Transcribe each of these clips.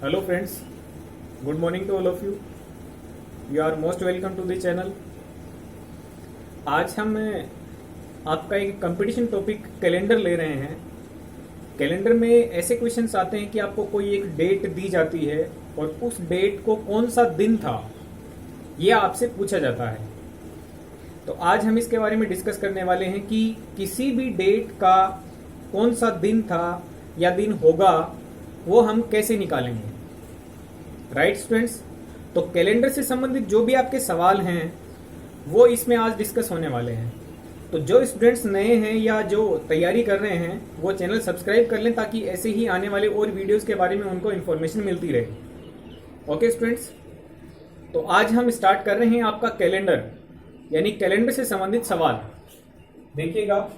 Hello friends, good morning to all of you. You are most welcome to the channel. आज हम आपका एक competition topic calendar ले रहे हैं। कैलेंडर में ऐसे क्वेश्चंस आते हैं कि आपको कोई एक डेट दी जाती है और उस डेट को कौन सा दिन था ये आपसे पूछा जाता है। तो आज हम इसके बारे में डिस्कस करने वाले हैं कि किसी भी डेट का कौन सा दिन था या दिन होगा वो हम कैसे निकालेंगे। राइट स्टूडेंट्स, तो कैलेंडर से संबंधित जो भी आपके सवाल हैं वो इसमें आज डिस्कस होने वाले हैं। तो जो स्टूडेंट्स नए हैं या जो तैयारी कर रहे हैं वो चैनल सब्सक्राइब कर लें ताकि ऐसे ही आने वाले और वीडियोस के बारे में उनको इन्फॉर्मेशन मिलती रहे। ओके स्टूडेंट्स, तो आज हम स्टार्ट कर रहे हैं आपका कैलेंडर यानी कैलेंडर से संबंधित सवाल। देखिएगा,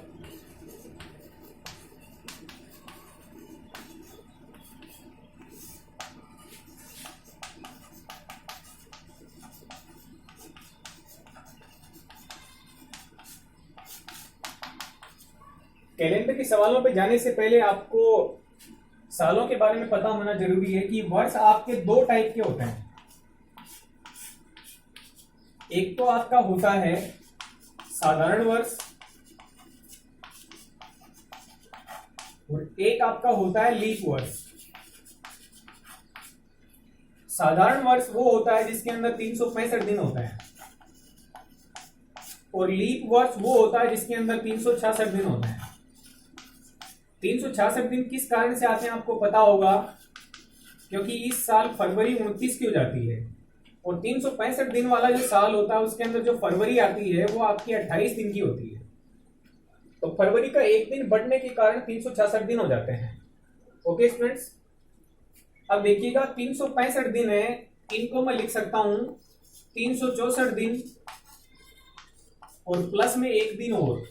कैलेंडर के सवालों पे जाने से पहले आपको सालों के बारे में पता होना जरूरी है कि वर्ष आपके दो टाइप के होते हैं। एक तो आपका होता है साधारण वर्ष और एक आपका होता है लीप वर्ष। साधारण वर्ष वो होता है जिसके अंदर 365 दिन होते हैं और लीप वर्ष वो होता है जिसके अंदर 366 दिन होते हैं। 366 दिन किस कारण से आते हैं आपको पता होगा, क्योंकि इस साल फरवरी 29 की हो जाती है और 365 दिन वाला जो साल होता है उसके अंदर जो फरवरी आती है वो आपकी 28 दिन की होती है। तो फरवरी का एक दिन बढ़ने के कारण 366 दिन हो जाते हैं। ओके स्टूडेंट्स, अब देखिएगा 365 दिन है, इनको मैं लिख सकता हूं 364 दिन और प्लस में एक दिन और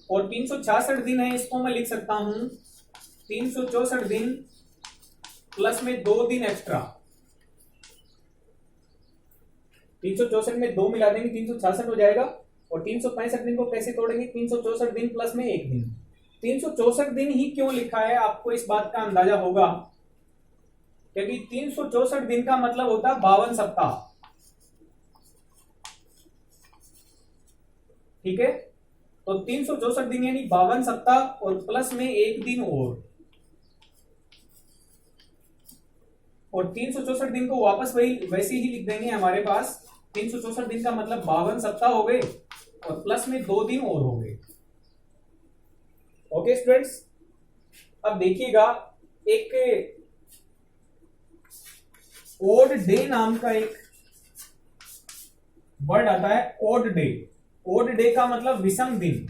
366 दिन है, इसको मैं लिख सकता हूं 364 दिन प्लस में 2 दिन एक्स्ट्रा। 364 में 2 मिला देंगे 366 हो जाएगा और 365 दिन को कैसे तोड़ेंगे, 364 दिन प्लस में एक दिन। 364 दिन ही क्यों लिखा है आपको इस बात का अंदाजा होगा, क्योंकि 364 दिन का मतलब होता है 52 सप्ताह। ठीक है, तो 364 दिन यानी 52 सप्ताह और प्लस में एक दिन और 364 दिन को वापस वैसे ही लिख देंगे। हमारे पास 364 दिन का मतलब 52 सप्ताह हो गए और प्लस में 2 दिन और हो गए। ओके स्टूडेंट्स, अब देखिएगा एक ओड डे नाम का एक वर्ड आता है, ओड डे। ओड डे का मतलब विषम दिन।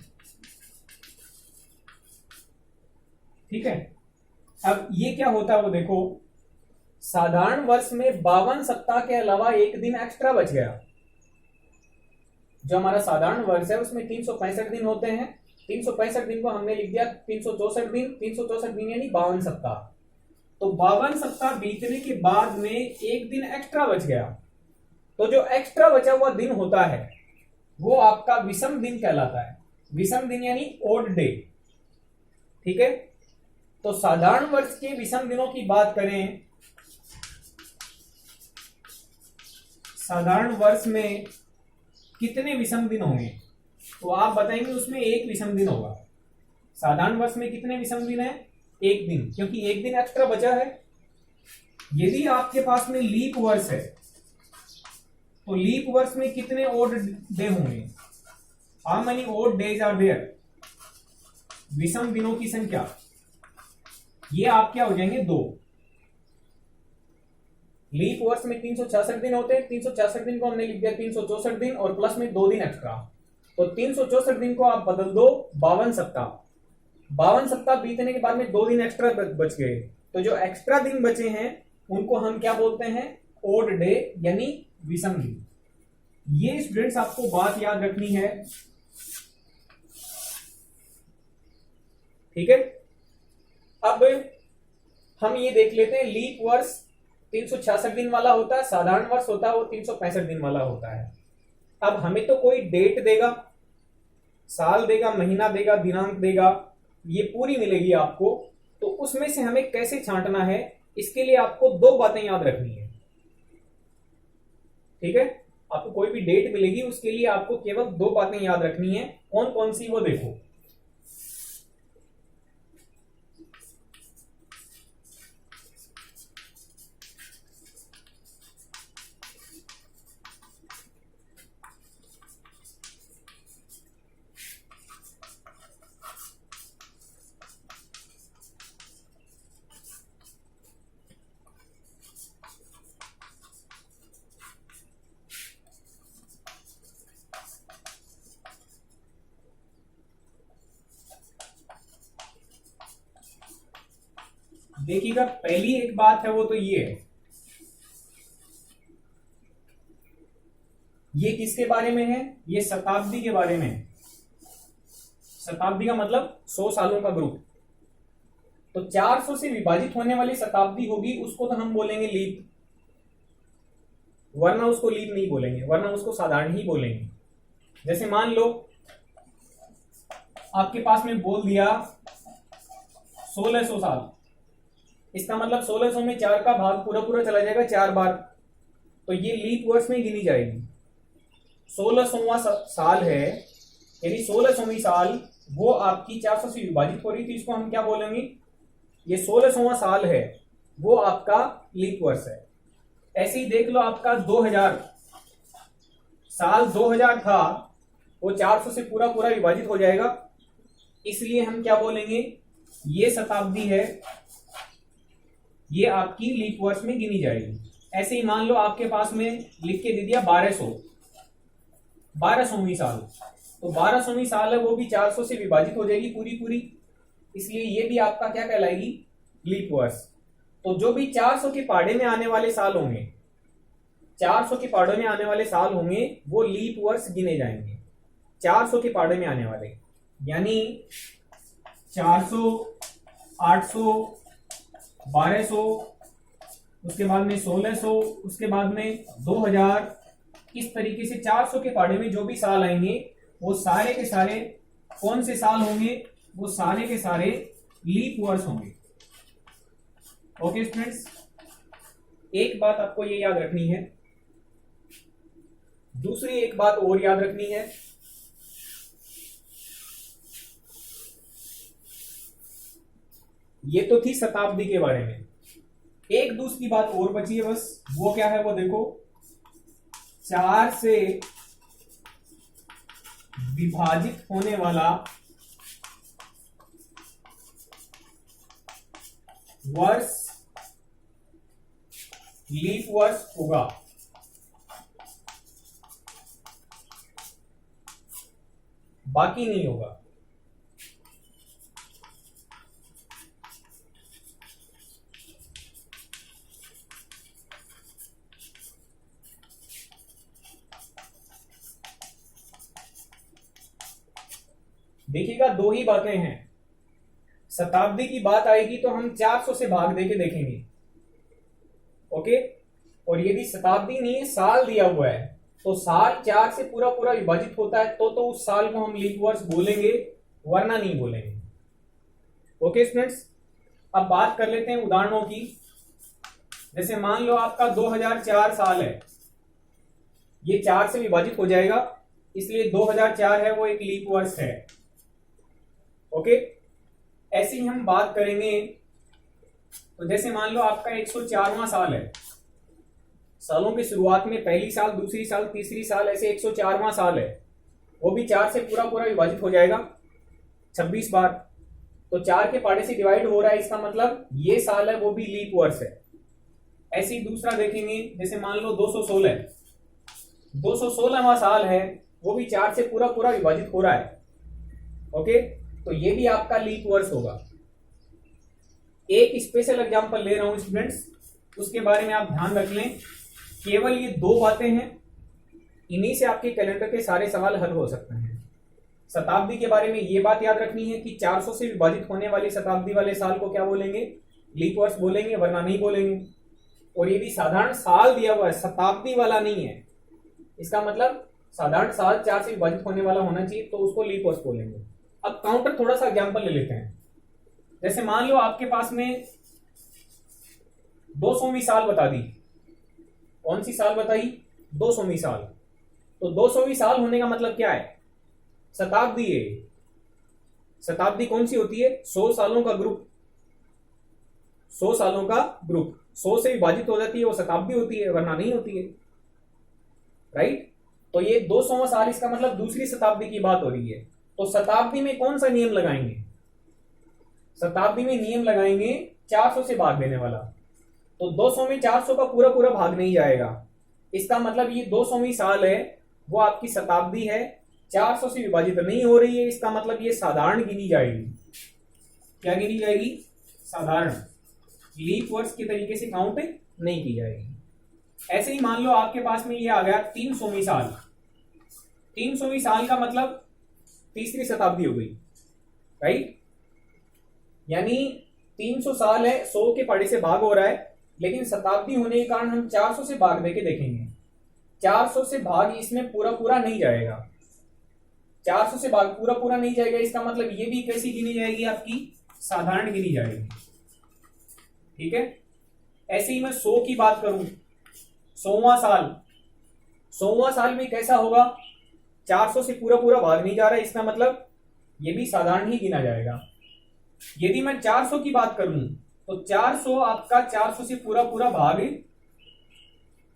ठीक है, अब ये क्या होता है वो देखो, साधारण वर्ष में 52 सप्ताह के अलावा एक दिन एक्स्ट्रा बच गया। जो हमारा साधारण वर्ष है उसमें 365 दिन होते हैं, 365 दिन को हमने लिख दिया 364 दिन। 364 दिन यानी 52 सप्ताह। तो 52 सप्ताह बीतने के बाद में एक दिन एक्स्ट्रा बच गया, तो जो एक्स्ट्रा बचा हुआ दिन होता है वो आपका विषम दिन कहलाता है। विषम दिन यानी ओड डे। ठीक है, तो साधारण वर्ष के विषम दिनों की बात करें, साधारण वर्ष में कितने विषम दिन होंगे तो आप बताएंगे उसमें एक विषम दिन होगा। साधारण वर्ष में कितने विषम दिन है, एक दिन, क्योंकि एक दिन एक्स्ट्रा बचा है। यदि आपके पास में लीप वर्ष है तो लीप वर्ष में कितने ओड डे होंगे, how many odd days are there, विषम दिनों की संख्या, ये आप क्या हो जाएंगे 2। लीप वर्ष में 366 दिन होते हैं, 366 दिन को हमने लिख दिया 364 दिन और प्लस में 2 दिन एक्स्ट्रा। तो 364 दिन को आप बदल दो 52 सप्ताह। 52 सप्ताह बीतने के बाद में 2 दिन एक्स्ट्रा बच गए, तो जो एक्स्ट्रा दिन बचे हैं उनको हम क्या बोलते हैं, ओड डे यानी विषम दिन। ये स्टूडेंट्स आपको बात याद रखनी है। ठीक है, अब हम ये देख लेते हैं, लीप वर्ष 366 दिन वाला होता है, साधारण वर्ष होता है वो 365 दिन वाला होता है। अब हमें तो कोई डेट देगा, साल देगा, महीना देगा, दिनांक देगा, ये पूरी मिलेगी आपको। तो उसमें से हमें कैसे छांटना है, इसके लिए आपको दो बातें याद रखनी है। ठीक है, आपको कोई भी डेट मिलेगी उसके लिए आपको केवल दो बातें याद रखनी है। कौन कौन सी, वो देखो। देखिएगा, पहली एक बात है वो तो ये है, ये किसके बारे में है, ये शताब्दी के बारे में है। शताब्दी का मतलब 100 सालों का ग्रुप। तो 400 से विभाजित होने वाली शताब्दी होगी उसको तो हम बोलेंगे लीप, वरना उसको लीप नहीं बोलेंगे, वरना उसको साधारण ही बोलेंगे। जैसे मान लो आपके पास में बोल दिया 1600 साल, इसका मतलब 1600 में 4 का भाग पूरा पूरा चला जाएगा 4 बार, तो ये लीप वर्ष में गिनी जाएगी। 1600वां साल है, यानी 1600वीं साल वो आपकी 400 से विभाजित हो रही थी, इसको हम क्या बोलेंगे, ये 1600वां साल है, वो आपका लीप वर्ष है। ऐसे ही देख लो आपका 2000 साल 2000 था, वो 400 से पूरा पूरा विभाजित हो जाएगा, इसलिए हम क्या बोलेंगे, ये शताब्दी है, ये आपकी लीप वर्ष में गिनी जाएगी। ऐसे ही मान लो आपके पास में लिख के दे दिया 1200वीं साल, तो 1200वीं साल है वो भी 400 से विभाजित हो जाएगी पूरी पूरी, इसलिए ये भी आपका क्या कहलाएगी, लीप वर्ष। तो जो भी 400 के पाड़े में आने वाले साल होंगे, 400 के पाड़े में आने वाले साल होंगे वो लीप वर्ष गिने जाएंगे। 400 के पाड़े में आने वाले यानी 400, 800, 1200, उसके बाद में 1600, उसके बाद में 2000, इस तरीके से 400 के पाड़े में जो भी साल आएंगे वो सारे के सारे कौन से साल होंगे, वो सारे के सारे लीप वर्ष होंगे। ओके स्टूडेंट्स, एक बात आपको ये याद रखनी है। दूसरी एक बात और याद रखनी है, ये तो थी शताब्दी के बारे में। एक दूसरी बात और बची है बस, वो क्या है वो देखो, 4 से विभाजित होने वाला वर्ष लीप वर्ष होगा। बाकी नहीं होगा। देखिएगा, दो ही बातें हैं। शताब्दी की बात आएगी तो हम 400 से भाग देके देखेंगे, ओके। और यदि शताब्दी नहीं है, साल दिया हुआ है, तो साल 4 से पूरा पूरा विभाजित होता है तो उस साल को हम लीप वर्ष बोलेंगे, वरना नहीं बोलेंगे। ओके स्टूडेंट्स, अब बात कर लेते हैं उदाहरणों की। जैसे मान लो आपका 2004 साल है, ये 4 से विभाजित हो जाएगा, इसलिए 2004 है वो एक लीप वर्ष है। ओके, ऐसे ही हम बात करेंगे। तो जैसे मान लो आपका 104वां साल है, सालों की शुरुआत में पहली साल, दूसरी साल, तीसरी साल, ऐसे 104वां साल है, वो भी 4 से पूरा पूरा विभाजित हो जाएगा 26 बार। तो 4 के पाड़े से डिवाइड हो रहा है, इसका मतलब ये साल है वो भी लीप वर्ष है। ऐसे ही दूसरा देखेंगे, जैसे मान लो 216वां साल है, वो भी 4 से पूरा पूरा विभाजित हो रहा है। ओके, तो ये भी आपका लीप वर्ष होगा। एक स्पेशल एग्जांपल ले रहा हूं स्टूडेंट्स, उसके बारे में आप ध्यान रख लें। केवल ये दो बातें हैं, इन्हीं से आपके कैलेंडर के सारे सवाल हल हो सकते हैं। शताब्दी के बारे में ये बात याद रखनी है कि 400 से विभाजित होने वाली शताब्दी वाले साल को क्या बोलेंगे, लीप वर्ष बोलेंगे, वरना नहीं बोलेंगे। और यदि साधारण साल दिया हुआ है, शताब्दी वाला नहीं है, इसका मतलब साधारण साल 4 से विभाजित होने वाला होना चाहिए, तो उसको लीप वर्ष बोलेंगे। अब काउंटर थोड़ा सा एग्जांपल ले लेते हैं। जैसे मान लो आपके पास में 200वीं साल बता दी। कौन सी साल बताई? 200वीं साल। तो 200वीं साल होने का मतलब क्या है? शताब्दी है। शताब्दी कौन सी होती है? 100 सालों का ग्रुप। 100 सालों का ग्रुप 100 से विभाजित हो जाती है, वो शताब्दी होती है, वरना नहीं होती है। राइट? तो ये 200वां साल, इसका मतलब दूसरी शताब्दी की बात हो रही है। तो शताब्दी में कौन सा नियम लगाएंगे? शताब्दी में नियम लगाएंगे 400 से भाग देने वाला। तो 200 में 400 का पूरा पूरा भाग नहीं जाएगा। इसका मतलब ये 200वीं साल है, वो आपकी शताब्दी है, 400 से विभाजित नहीं हो रही है। इसका मतलब ये साधारण गिनी जाएगी। क्या गिनी जाएगी? साधारण। लीप वर्ष के तरीके से काउंट नहीं की जाएगी। ऐसे ही मान लो आपके पास में ये आ गया 300वीं साल। 300वीं साल का मतलब तीसरी शताब्दी हो गई। राइट? यानी 300 साल है, 100 के पढ़े से भाग हो रहा है, लेकिन शताब्दी होने के कारण हम 400 से भाग देके देखेंगे। 400 से भाग इसमें पूरा पूरा नहीं जाएगा। 400 से भाग पूरा पूरा नहीं जाएगा। इसका मतलब ये भी कैसी गिनी जाएगी? आपकी साधारण गिनी जाएगी। ठीक है? ऐसे ही मैं 100 की बात करूं, 100वां साल। 100वां साल में कैसा होगा? 400 से पूरा पूरा भाग नहीं जा रहा है, इसका मतलब ये भी साधारण ही गिना जाएगा। यदि मैं 400 की बात करूं तो 400 आपका 400 से पूरा पूरा भाग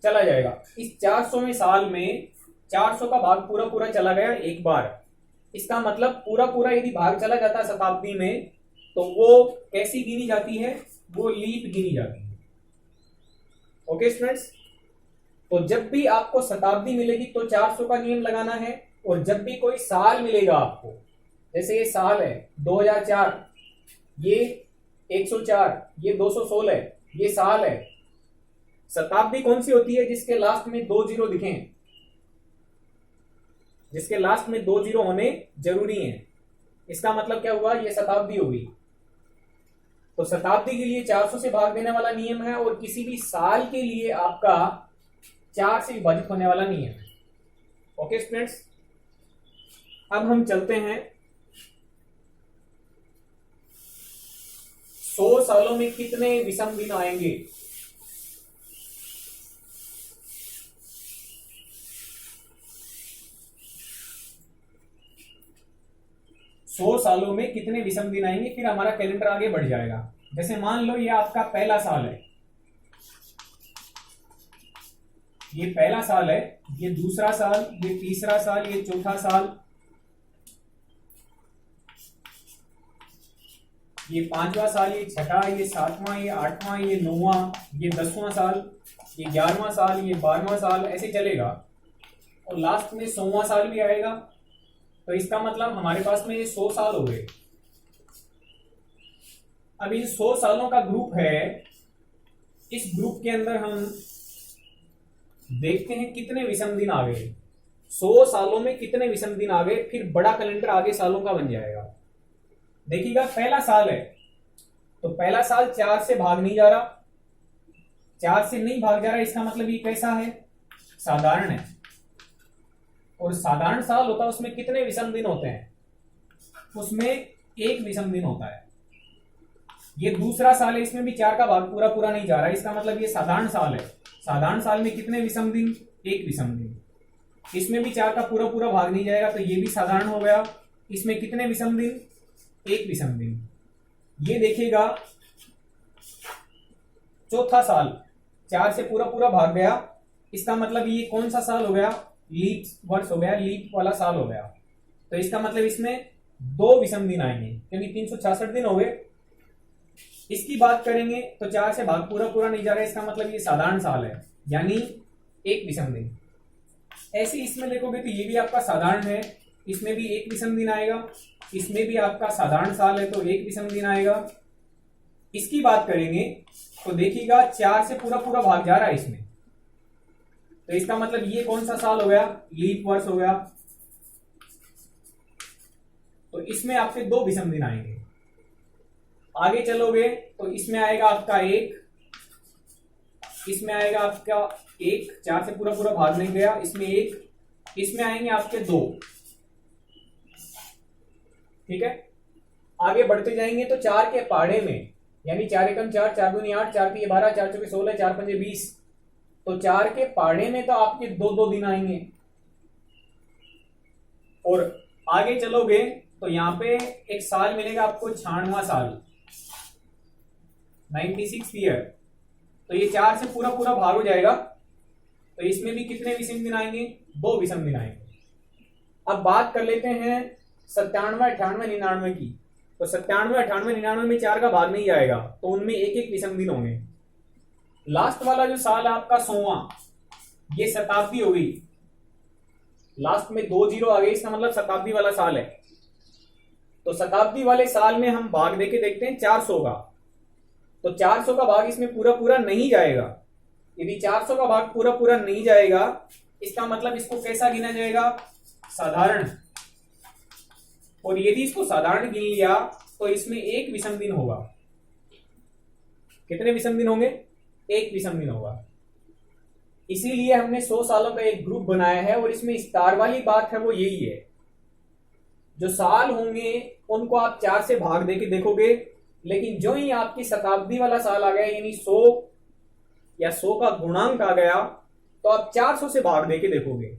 चला जाएगा। इस 400वें साल में 400 का भाग पूरा पूरा चला गया एक बार। इसका मतलब पूरा पूरा यदि भाग चला जाता है शताब्दी में, तो वो कैसी गिनी जाती है? वो लीप गिनी जाती है। Okay students? तो जब भी आपको शताब्दी मिलेगी तो 400 का नियम लगाना है, और जब भी कोई साल मिलेगा आपको, जैसे ये साल है 2004, ये 104, ये 216, ये साल है। शताब्दी कौन सी होती है? जिसके लास्ट में 2 जीरो दिखें, जिसके लास्ट में 2 जीरो होने जरूरी हैं। इसका मतलब क्या हुआ? ये शताब्दी होगी। तो शताब्दी के लिए 400 से भाग देने वाला नियम है, और किसी भी साल के लिए आपका 4 से विभाजित होने वाला नियम है। Okay students? अब हम चलते हैं 100 सालों में कितने विषम दिन आएंगे। सौ सालों में कितने विषम दिन आएंगे, फिर हमारा कैलेंडर आगे बढ़ जाएगा। जैसे मान लो ये आपका पहला साल है, ये पहला साल है, ये दूसरा साल, ये तीसरा साल, ये चौथा साल, ये 5वां साल, ये 6ठा, ये 7वां, ये 8वां, ये 9वां, ये 10वां साल, ये 11वां साल, ये 12वां साल, ऐसे चलेगा। और लास्ट में 100वां साल भी आएगा। तो इसका मतलब हमारे पास में ये 100 साल हो गए। अब इन 100 सालों का ग्रुप है, इस ग्रुप के अंदर हम देखते हैं कितने विषम दिन आ गए। 100 सालों में कितने विषम दिन आ गए, फिर बड़ा कैलेंडर आगे सालों का बन जाएगा। देखिएगा, पहला साल है तो पहला साल 4 से भाग नहीं जा रहा, 4 से नहीं भाग जा रहा, इसका मतलब ये कैसा है? साधारण है। और साधारण साल होता है, उसमें कितने विषम दिन होते हैं? उसमें 1 विषम दिन होता है। ये दूसरा साल है, इसमें भी 4 का भाग पूरा पूरा नहीं जा रहा, इसका मतलब ये साधारण साल है। साधारण साल में कितने विषम दिन? 1 विषम दिन। इसमें भी 4 का पूरा पूरा भाग नहीं जाएगा, तो ये भी साधारण हो गया। इसमें कितने विषम दिन? 1 विषम दिन। ये देखिएगा, चौथा साल 4 से पूरा पूरा भाग गया, इसका मतलब ये कौन सा साल हो गया? लीप वर्ष हो गया, लीप वाला साल हो गया। तो इसका मतलब इसमें 2 विषम दिन आएंगे, क्योंकि 366 दिन हो गए। इसकी बात करेंगे तो 4 से भाग पूरा पूरा नहीं जा रहा है, इसका मतलब ये साधारण साल है, यानी 1 विषम दिन। ऐसे इसमें देखोगे तो ये भी आपका साधारण है, इसमें भी 1 विषम दिन आएगा। इसमें भी आपका साधारण साल है तो 1 विषम दिन आएगा। इसकी बात करेंगे तो देखिएगा 4 से पूरा पूरा भाग जा रहा है इसमें, तो इसका मतलब ये कौन सा साल हो गया? लीप वर्ष हो गया। तो इसमें आपके 2 विषम दिन आएंगे। आगे चलोगे तो इसमें आएगा आपका 1, इसमें आएगा आपका 1, 4 से पूरा पूरा भाग नहीं गया, इसमें 1, इसमें आएंगे आपके 2। ठीक है? आगे बढ़ते जाएंगे तो 4 के पहाड़े में, यानी 4 एकम 4, 4 दूनी 8, 4 तिये 12, 4 चौके 16, 4 पंजे 20, तो 4 के पहाड़े में तो आपके 2-2 दिन आएंगे। और आगे चलोगे तो यहाँ पे एक साल मिलेगा आपको 96वां साल, 96 ईयर। तो ये 4 से पूरा पूरा भाग हो जाएगा, तो इसमें भी कितने विषम दिन आएंगे? 2 विषम दिन आएंगे। अब बात कर लेते हैं 97, 98, 99 की। तो 97, 98, 99 में 4 का भाग नहीं आएगा, तो उनमें एक एक विषम दिन होंगे। लास्ट वाला जो साल है आपका 100वां, ये शताब्दी हो गई, लास्ट में 2 जीरो आ गए, इसका मतलब शताब्दी वाला साल है। तो शताब्दी वाले साल में हम भाग देके देखते हैं 400 का, तो 400 का भाग इसमें पूरा पूरा नहीं जाएगा। यदि 400 का भाग पूरा पूरा नहीं जाएगा, इसका मतलब इसको कैसा गिना जाएगा? साधारण। और यदि इसको साधारण गिन लिया तो इसमें एक विषम दिन होगा। कितने विषम दिन होंगे? एक विषम दिन होगा। इसीलिए हमने 100 सालों का एक ग्रुप बनाया है, और इसमें स्टार वाली बात है वो यही है, जो साल होंगे उनको आप 4 से भाग देके देखोगे, लेकिन जो ही आपकी शताब्दी वाला साल आ गया, यानी 100 या 100 का गुणांक आ गया, तो आप 400 से भाग देके देखोगे,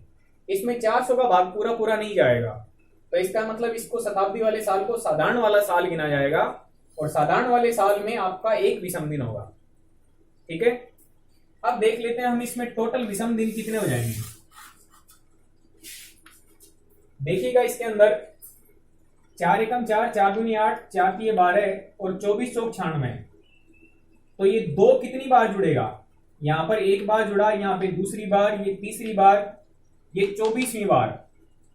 इसमें 400 का भाग पूरा पूरा नहीं जाएगा। तो इसका मतलब इसको शताब्दी वाले साल को साधारण वाला साल गिना जाएगा, और साधारण वाले साल में आपका एक विषम दिन होगा। ठीक है, अब देख लेते हैं हम इसमें टोटल विषम दिन कितने हो जाएंगे। देखिएगा इसके अंदर 4 एकम 4, 4 दूनी 8, 4 तिये 12 और 24 चौक 96। तो ये 2 कितनी बार जुड़ेगा? यहां पर एक बार जुड़ा, यहां पे दूसरी बार, ये तीसरी बार, ये 24वीं बार,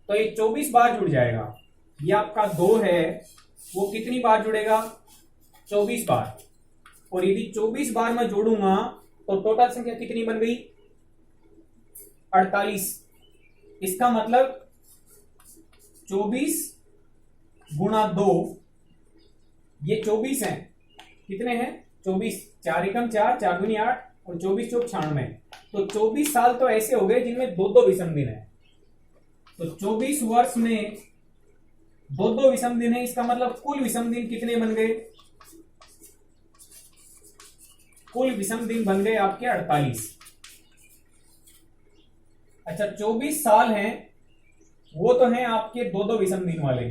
तो ये 24 बार जुड़ जाएगा। ये आपका 2 है, वो कितनी बार जुड़ेगा? 24 बार। और यदि 24 बार मैं जोड़ूंगा तो टोटल संख्या कितनी बन गई? 48। इसका मतलब 24 गुणा 2, ये 24 है। कितने हैं? 24। 4 एकम 4, 4 दूनी 8 और 24 चौक 96। तो 24 साल तो ऐसे हो गए जिनमें 2-2 विषम दिन है। तो 24 वर्ष में 2-2 विषम दिन है, इसका मतलब कुल विषम दिन कितने बन गए? कुल विषम दिन बन गए आपके 48। अच्छा, 24 साल हैं, वो तो हैं आपके 2-2 विषम दिन वाले,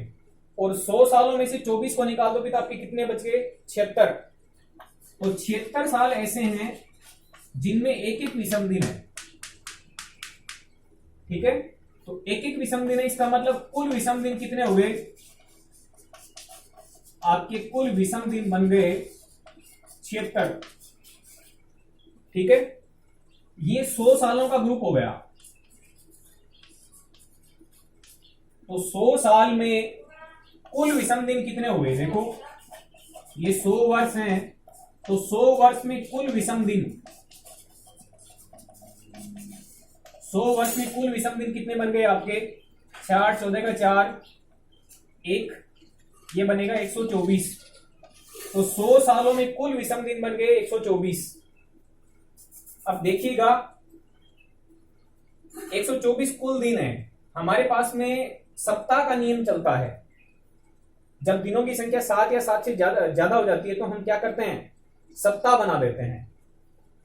और 100 सालों में से 24 को निकाल दोगे तो आपके कितने बच गए? 76। तो 76 साल ऐसे हैं जिनमें एक एक विषम दिन है। ठीक है, तो एक एक विषम दिन है, इसका मतलब कुल विषम दिन कितने हो गए? आपके कुल विषम दिन बन गए 76। ठीक है, ये 100 सालों का ग्रुप हो गया। तो 100 साल में कुल विषम दिन कितने हुए? देखो, ये 100 वर्ष हैं, तो 100 वर्ष में कुल विषम दिन, 100 वर्ष में कुल विषम दिन कितने बन गए आपके? 4, 14 का 4, 1, ये बनेगा 124। तो 100 सालों में कुल विषम दिन बन गए 124। अब देखिएगा, 124 कुल दिन है। हमारे पास में सप्ताह का नियम चलता है। जब दिनों की संख्या 7 या 7 से ज्यादा हो जाती है तो हम क्या करते हैं? सप्ताह बना देते हैं।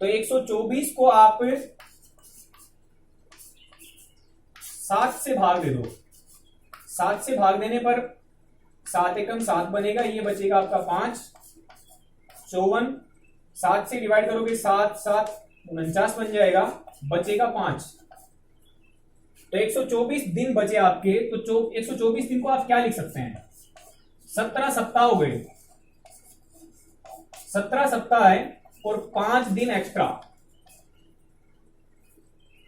तो 124 को आप 7 से भाग दे दो। 7 से भाग देने पर 7 एकम 7 बनेगा, ये बचेगा आपका 5, 54। 7 से डिवाइड करोगे 7, 7 49 बन जाएगा, बचेगा 5। तो 124 दिन बचे आपके। तो 124 दिन को आप क्या लिख सकते हैं? 17 सप्ताह हो गए। 17 सप्ताह है और 5 दिन एक्स्ट्रा।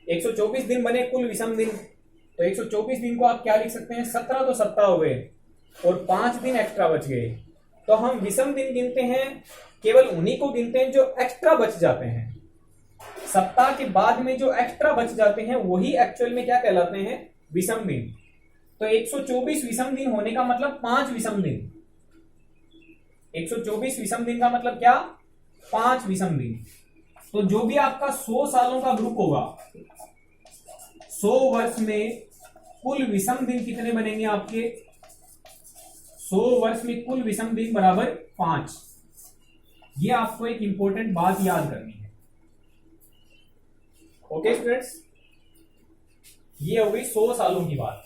124 दिन बने कुल विषम दिन, तो 124 दिन को आप क्या लिख सकते हैं? 17 तो सप्ताह हो गए और 5 दिन एक्स्ट्रा बच गए। तो हम विषम दिन गिनते हैं, केवल उन्हीं को गिनते हैं जो एक्स्ट्रा बच जाते हैं। सप्ताह के बाद में जो एक्स्ट्रा बच जाते हैं वही एक्चुअल में क्या कहलाते हैं? विषम दिन। तो 124 विषम दिन होने का मतलब 5 विषम दिन। 124 विषम दिन का मतलब क्या? 5 विषम दिन। तो जो भी आपका 100 सालों का ग्रुप होगा, 100 वर्ष में कुल विषम दिन कितने बनेंगे आपके? 100 वर्ष में कुल विषम दिन बराबर 5। ये आपको एक इंपॉर्टेंट बात याद करनी है। ओके स्टूडेंट्स, ये हो गई 100 सालों की बात।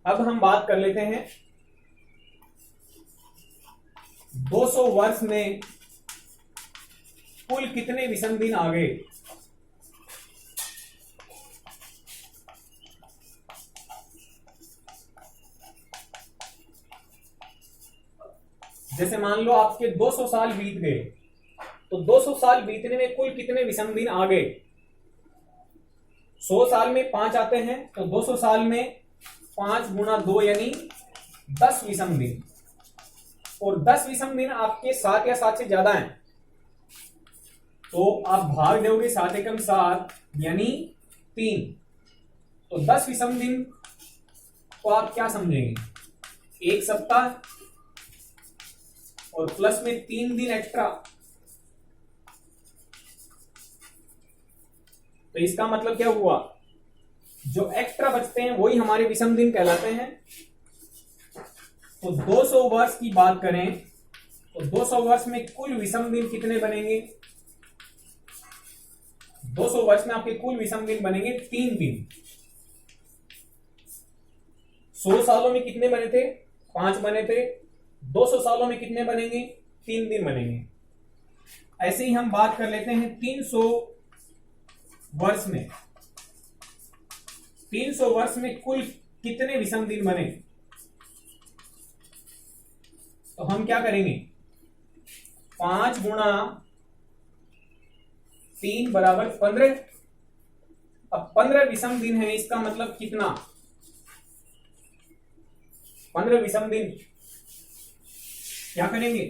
अब हम बात कर लेते हैं 200 वर्ष में कुल कितने विषम दिन आ गए। जैसे मान लो आपके 200 साल बीत गए, तो 200 साल बीतने में कुल कितने विषम दिन आ गए। 100 साल में 5 आते हैं, तो 200 साल में 5 गुणा 2 यानी 10 विषम दिन। और 10 विषम दिन आपके 7 या 7 से ज्यादा हैं, तो आप भाग दोगे 7 एकम 7 यानी 3। तो 10 विषम दिन को आप क्या समझेंगे, एक सप्ताह और प्लस में 3 दिन एक्स्ट्रा। तो इसका मतलब क्या हुआ, जो एक्स्ट्रा बचते हैं वही हमारे विषम दिन कहलाते हैं। तो 200 वर्ष की बात करें तो 200 वर्ष में कुल विषम दिन कितने बनेंगे। 200 वर्ष में आपके कुल विषम दिन बनेंगे 3 दिन। 100 सालों में कितने बने थे, 5 बने थे। 200 सालों में कितने बनेंगे, 3 दिन बनेंगे। ऐसे ही हम बात कर लेते हैं 300 वर्ष में। 300 वर्ष में कुल कितने विषम दिन बने, तो हम क्या करेंगे, 5 गुणा 3 बराबर 15। अब 15 विषम दिन है, इसका मतलब कितना, 15 विषम दिन क्या करेंगे,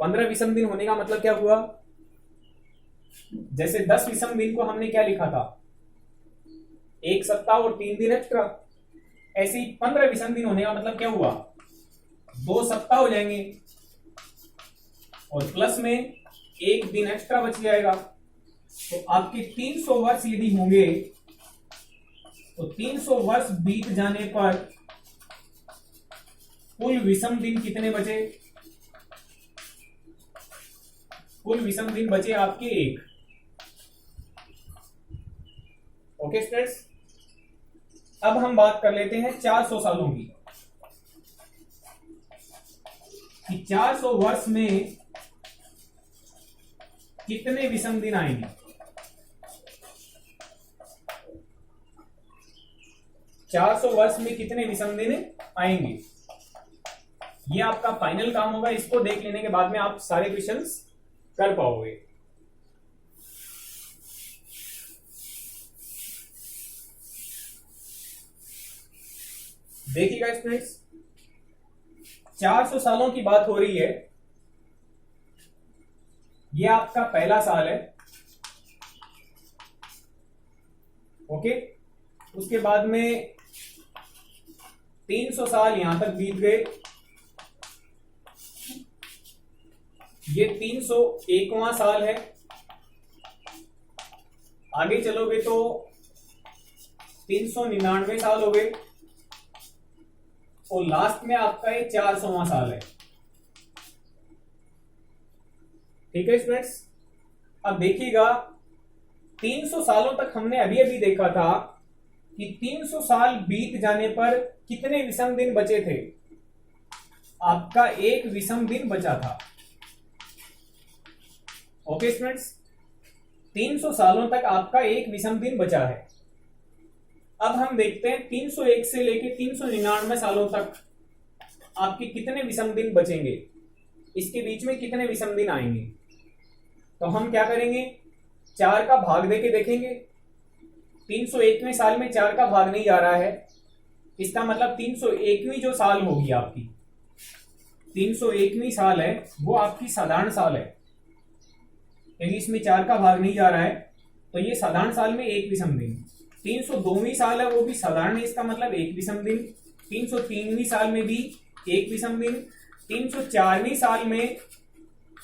15 विषम दिन होने का मतलब क्या हुआ, जैसे 10 विषम दिन को हमने क्या लिखा था, एक सप्ताह और 3 दिन एक्स्ट्रा। ऐसे ही 15 विषम दिन होने का मतलब क्या हुआ, 2 सप्ताह हो जाएंगे और प्लस में 1 दिन एक्स्ट्रा बच जाएगा। तो आपके 300 वर्ष यदि होंगे तो 300 वर्ष बीत जाने पर कुल विषम दिन कितने बचे, कुल विषम दिन बचे आपके 1। ओके स्टूडेंट्स, अब हम बात कर लेते हैं 400 सालों की, कि 400 वर्ष में कितने विषम दिन आएंगे। 400 वर्ष में कितने विषम दिन आएंगे, ये आपका फाइनल काम होगा। इसको देख लेने के बाद में आप सारे क्वेश्चंस कर पाओगे। देखिएगा स्टूडेंट्स, 400 सालों की बात हो रही है। ये आपका पहला साल है। ओके, उसके बाद में 300 साल यहां तक बीत गए। ये 301वां साल है। आगे चलोगे तो 399 साल हो गए और लास्ट में आपका ये 400वां साल है। ठीक है स्टूडेंट्स, अब देखिएगा 300 सालों तक हमने अभी अभी देखा था कि 300 साल बीत जाने पर कितने विषम दिन बचे थे, आपका 1 विषम दिन बचा था। ओके स्टूडेंट्स, 300 सालों तक आपका 1 विषम दिन बचा है। अब हम देखते हैं 301 से लेके 399 सालों तक आपके कितने विषम दिन बचेंगे, इसके बीच में कितने विषम दिन आएंगे। तो हम क्या करेंगे, 4 का भाग देके देखेंगे। 301वें साल में 4 का भाग नहीं जा रहा है, इसका मतलब 301वीं जो साल होगी आपकी, 301वीं साल है वो आपकी साधारण साल है, यानी इसमें 4 का भाग नहीं जा रहा है, तो ये साधारण साल में 1 विषम दिन। 302वीं साल है वो भी साधारण है, इसका मतलब 1 विषम दिन। 303वीं साल में भी 1 विषम दिन। 304वीं साल में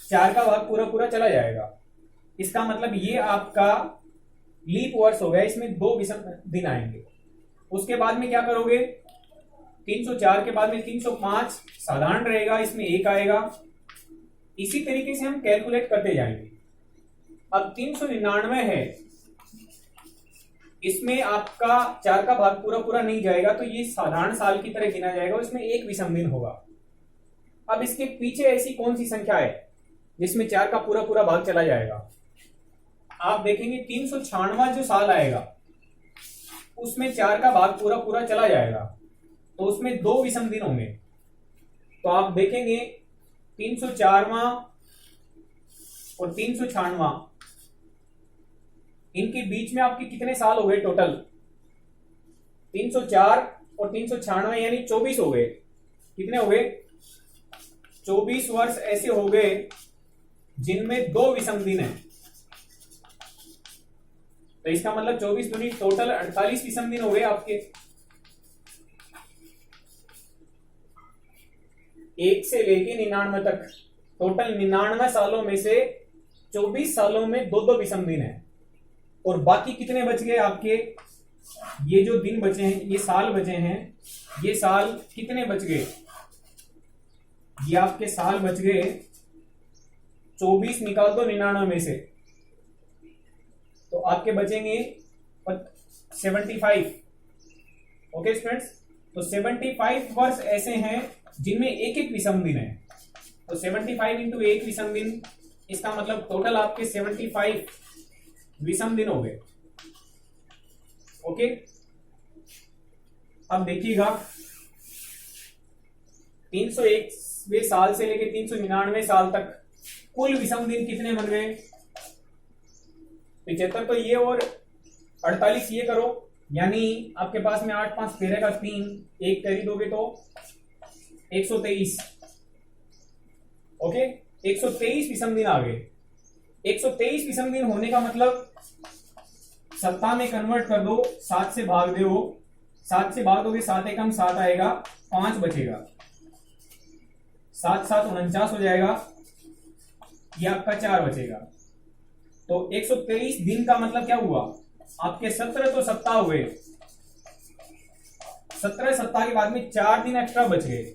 4 का भाग पूरा पूरा चला जाएगा, इसका मतलब ये आपका लीप वर्ष हो गया, इसमें 2 विषम दिन आएंगे। उसके बाद में क्या करोगे, 304 के बाद में 305 साधारण रहेगा, इसमें 1 आएगा। इसी तरीके से हम कैलकुलेट करते जाएंगे। अब 399 है, इसमें आपका 4 का भाग पूरा पूरा नहीं जाएगा, तो ये साधारण साल की तरह गिना जाएगा, इसमें 1 विषम दिन होगा। अब इसके पीछे ऐसी कौन सी संख्या है जिसमें 4 का पूरा पूरा भाग चला जाएगा? आप देखेंगे 396वां जो साल आएगा उसमें 4 का भाग पूरा पूरा चला जाएगा, तो उसमें 2 विषम दिन होंगे। तो आप देखेंगे 304वां और 396वां, इनके बीच में आपके कितने साल हो गए टोटल? 304 और 396 यानी 24 हो गए। कितने हो गए? 24 वर्ष ऐसे हो गए जिनमें 2 विषम दिन है। तो इसका मतलब 24 दूनी टोटल 48 विषम दिन हो गए आपके। 1 से लेके 99 तक टोटल 99 सालों में से 24 सालों में 2-2 विषम दिन है। और बाकी कितने बच गए आपके? ये जो दिन बचे हैं, ये साल बचे हैं, ये साल कितने बच गए? ये आपके साल बच गए 24 निकाल दो 99 में से, तो आपके बचेंगे 75। ओके स्टूडेंट्स, तो 75 वर्ष ऐसे हैं जिनमें 1-1 विषम दिन है। तो 75 इंटू 1 विषम दिन, इसका मतलब टोटल आपके 75 विषम दिन हो गए। ओके, अब देखिएगा 301वें साल से लेके 399वें साल तक कुल विषम दिन कितने बन गए? 75 तो ये और 48 ये करो, यानी आपके पास में 8 5 13 का 3, 1 कैरी दोगे तो 123। ओके, 123 विषम दिन आ गए। 123 विषम दिन होने का मतलब सत्ता में कन्वर्ट कर दो, 7 से भाग दो, 7 से भाग दोगे 7 एकम 7 आएगा, 5 बचेगा, 7 7 49 हो जाएगा, ये आपका 4 बचेगा। तो 123 दिन का मतलब क्या हुआ? आपके 17 तो सत्ता हुए, 17 सत्ता के बाद में 4 दिन एक्स्ट्रा बच गए।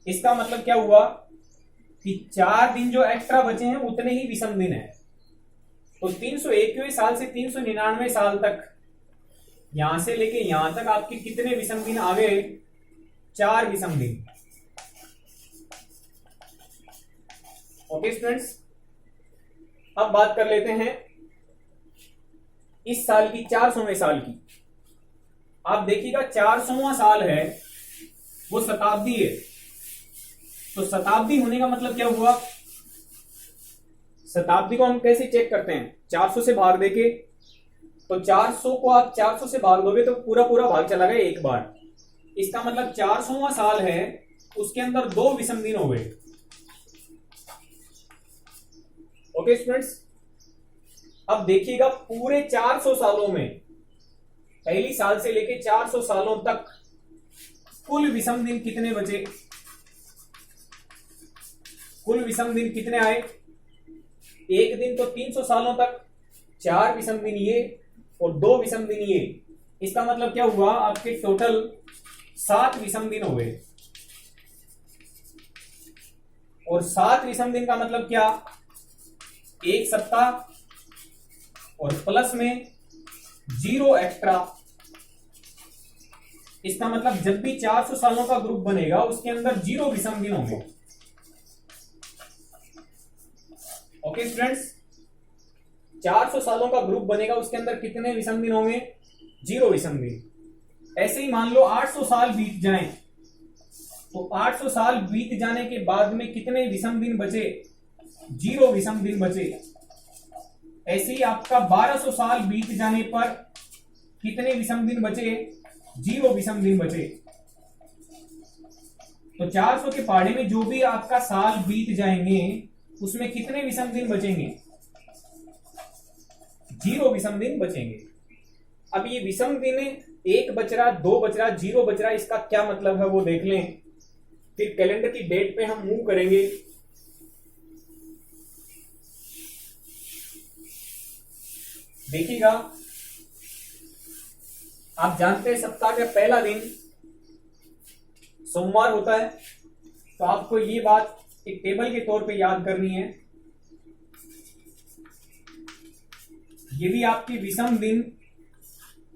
इसका मतलब क्या हुआ कि 4 दिन जो एक्स्ट्रा बचे हैं उतने ही विषम दिन है। तो 301वें साल से 399वें साल तक, यहां से लेके यहां तक आपके कितने विषम दिन आ गए? 4 विषम दिन। ओके स्टूडेंट्स, अब बात कर लेते हैं इस साल की 400वें साल की। आप देखिएगा 400वां साल है वो शताब्दी है। तो शताब्दी होने का मतलब क्या हुआ? शताब्दी को हम कैसे चेक करते हैं? 400 से भाग देके, तो 400 को आप 400 से भाग दोगे तो पूरा पूरा भाग चला गया एक बार। इसका मतलब 400वां साल है, उसके अंदर 2 विषम दिन हो गए। ओके स्टूडेंट्स, अब देखिएगा पूरे 400 सालों में, पहली साल से लेके 400 सालों तक कुल विषम दिन कितने बचे? कुल विषम दिन कितने आए? एक दिन तो 300 सालों तक 4 विषम दिन ये और 2 विषम दिन ये। इसका मतलब क्या हुआ? आपके टोटल 7 विषम दिन हो गए। और 7 विषम दिन का मतलब क्या? 1 सप्ताह और प्लस में 0 एक्स्ट्रा। इसका मतलब जब भी 400 सालों का ग्रुप बनेगा उसके अंदर 0 विषम दिन होंगे। ओके स्टूडेंट्स, 400 सालों का ग्रुप बनेगा, उसके अंदर कितने विषम दिन होंगे? 0 विषम दिन। ऐसे ही मान लो 800 साल बीत जाएं, तो 800 साल बीत जाने के बाद में कितने विषम दिन बचे? 0 विषम दिन बचे। ऐसे ही आपका 1200 साल बीत जाने पर कितने विषम दिन बचे? 0 विषम दिन बचे। तो 400 के पहाड़े में जो भी आपका साल बीत जाएंगे उसमें कितने विषम दिन बचेंगे? 0 विषम दिन बचेंगे। अब ये विषम दिन 1 बच रहा, 2 बच रहा, 0 बच रहा, इसका क्या मतलब है वो देख लें, फिर कैलेंडर की डेट पे हम मूव करेंगे। देखिएगा, आप जानते हैं सप्ताह का पहला दिन सोमवार होता है, तो आपको ये बात एक टेबल के तौर पे याद करनी है। यदि आपके विषम दिन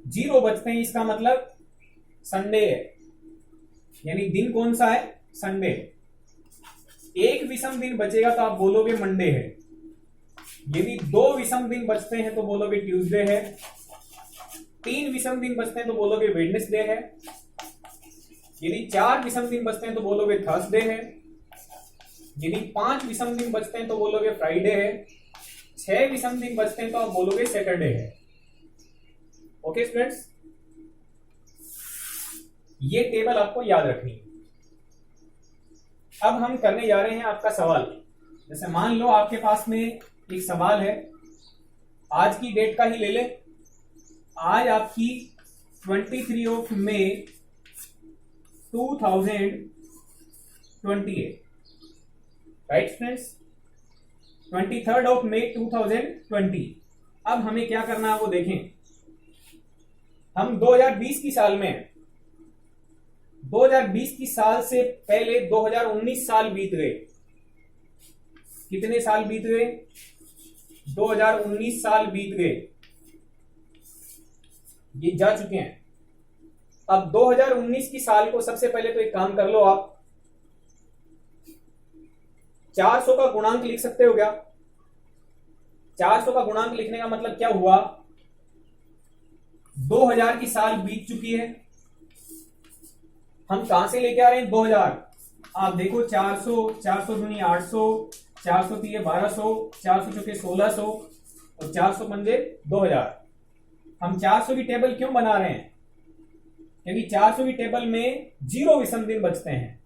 0 बजते हैं, इसका मतलब संडे है, यानी दिन कौन सा है? संडे। एक विषम दिन बचेगा तो आप बोलोगे मंडे है। यदि 2 विषम दिन बचते हैं तो बोलोगे ट्यूसडे है। 3 विषम दिन बचते हैं तो बोलोगे वेडनेसडे है। यदि 4 विषम दिन बचते हैं तो बोलोगे थर्सडे है। यदि 5 विषम दिन बचते हैं तो बोलोगे फ्राइडे है। 6 विषम दिन बचते हैं तो आप बोलोगे सैटरडे है। ओके स्टूडेंट्स, ये टेबल आपको याद रखनी है। अब हम करने जा रहे हैं आपका सवाल। जैसे मान लो आपके पास में एक सवाल है, आज की डेट का ही ले ले। आज आपकी 23 मई 2028, राइट स्टूडेंट्स? 23 मई 2020। अब हमें क्या करना है वो देखें। हम 2020 की साल में हैं। 2020 की साल से पहले 2019 साल बीत गए। कितने साल बीत गए? 2019 साल बीत गए, ये जा चुके हैं। अब 2019 की साल को सबसे पहले तो एक काम कर लो, आप 400 का गुणांक लिख सकते हो क्या? 400 का गुणांक लिखने का मतलब क्या हुआ? 2000 की साल बीत चुकी है। हम कहां से लेके आ रहे हैं? 2000। आप देखो 400, 400 दूनी 800, 400 तीय 1200, 400 चौके 1600 और 400 पंजे 2000। हम 400 की टेबल क्यों बना रहे हैं? क्योंकि 400 की टेबल में 0 विषम दिन बचते हैं।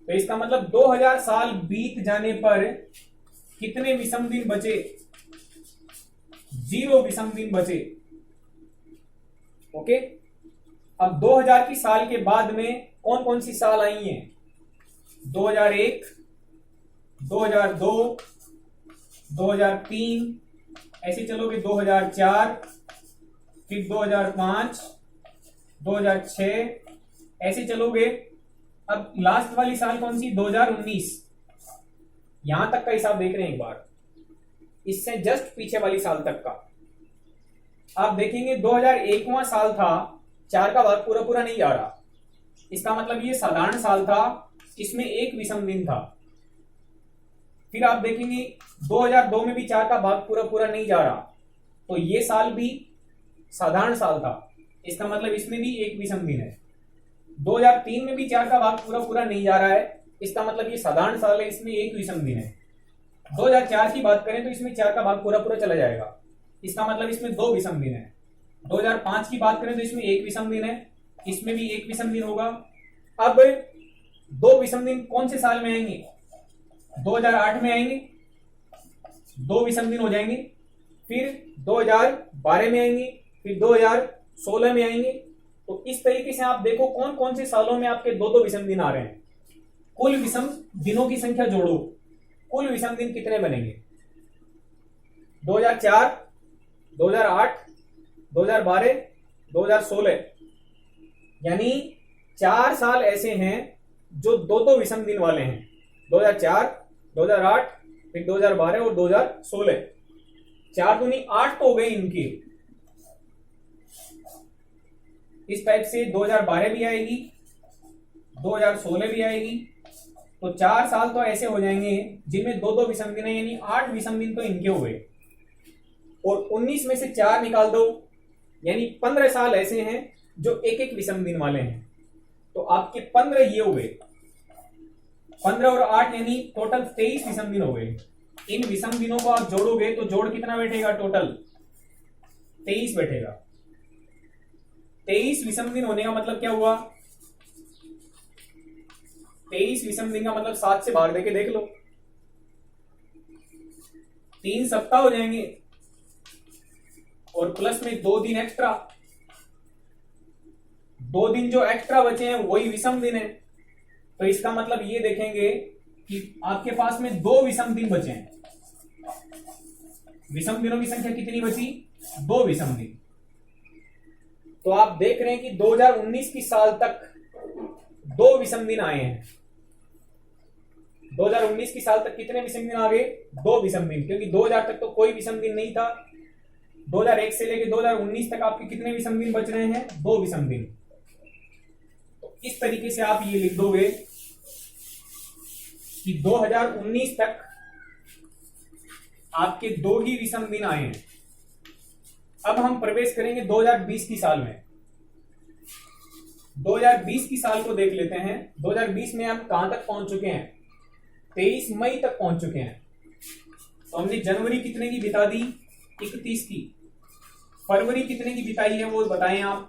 तो इसका मतलब 2000 साल बीत जाने पर कितने विषम दिन बचे? 0 विषम दिन बचे। ओके, अब 2000 की साल के बाद में कौन कौन सी साल आई हैं? 2001, 2002, 2003, ऐसे चलोगे 2004, फिर 2005, 2006, ऐसे चलोगे। अब लास्ट वाली साल कौन सी? 2019। यहां तक का हिसाब देख रहे हैं एक बार, इससे जस्ट पीछे वाली साल तक का आप देखेंगे। 2001वां साल था, 4 का भाग पूरा पूरा नहीं जा रहा, इसका मतलब ये साधारण साल था, इसमें 1 विषम दिन था। फिर आप देखेंगे 2002 में भी 4 का भाग पूरा पूरा नहीं जा रहा, तो ये साल भी साधारण साल था, इसका मतलब इसमें भी 1 विषम दिन है। 2003 में भी 4 का भाग पूरा पूरा नहीं जा रहा है, इसका मतलब ये साधारण साल है, इसमें 1 विषम दिन है। 2004 की बात करें तो इसमें 4 का भाग पूरा पूरा चला जाएगा, इसका मतलब इसमें 2 विषम दिन है। 2005 की बात करें तो इसमें 1 विषम दिन है, इसमें भी 1 विषम दिन होगा। अब 2 विषम दिन कौन से साल में आएंगे? 2008 में आएंगे, 2 विषम दिन हो जाएंगे। फिर 2012 में आएंगे, फिर 2016 में आएंगे। तो इस तरीके से आप देखो कौन कौन से सालों में आपके 2-2 विषम दिन आ रहे हैं। कुल विषम दिनों की संख्या जोड़ो, कुल विषम दिन कितने बनेंगे? 2004, 2008, 2012, 2016, यानी 4 साल ऐसे हैं जो 2-2 विषम दिन वाले हैं। 2004, 2008, फिर 2012 और 2016। 4 दूनी 8 तो हो गए इनके। इस टाइप से 2012 भी आएगी, 2016 भी आएगी। तो 4 साल तो ऐसे हो जाएंगे जिनमें 2-2 विषम दिन है, यानी 8 विषम दिन तो इनके हुए। और 19 में से 4 निकाल दो, यानी 15 साल ऐसे हैं जो 1-1 विषम दिन वाले हैं। तो आपके 15 ये हुए, 15 और 8 यानी टोटल 23 विषम दिन हो गए। इन विषम दिनों को आप जोड़ोगे तो जोड़ कितना बैठेगा? टोटल 23 बैठेगा। 23 विषम दिन होने का मतलब क्या हुआ? 23 विषम दिन का मतलब 7 से भाग देके देख लो, 3 सप्ताह हो जाएंगे और प्लस में 2 दिन एक्स्ट्रा। 2 दिन जो एक्स्ट्रा बचे हैं वही विषम दिन है। तो इसका मतलब ये देखेंगे कि आपके पास में 2 विषम दिन बचे हैं। विषम दिनों की संख्या कितनी बची? 2 विषम दिन। तो आप देख रहे हैं कि 2019 की साल तक 2 विषम दिन आए हैं। 2019 की साल तक कितने विषम दिन आ गए? 2 विषम दिन, क्योंकि 2000 तक तो कोई विषम दिन नहीं था। 2001 से लेकर 2019 तक आपके कितने विषम दिन बच रहे हैं? 2 विषम दिन। तो इस तरीके से आप ये लिख दोगे कि 2019 तक आपके 2 ही विषम दिन आए हैं। अब हम प्रवेश करेंगे 2020 की साल में। 2020 की साल को देख लेते हैं। 2020 में हम कहां तक पहुंच चुके हैं? 23 मई तक पहुंच चुके हैं। तो हमने जनवरी कितने की बिता दी? 31 की। फरवरी कितने की बिताई है वो बताएं आप।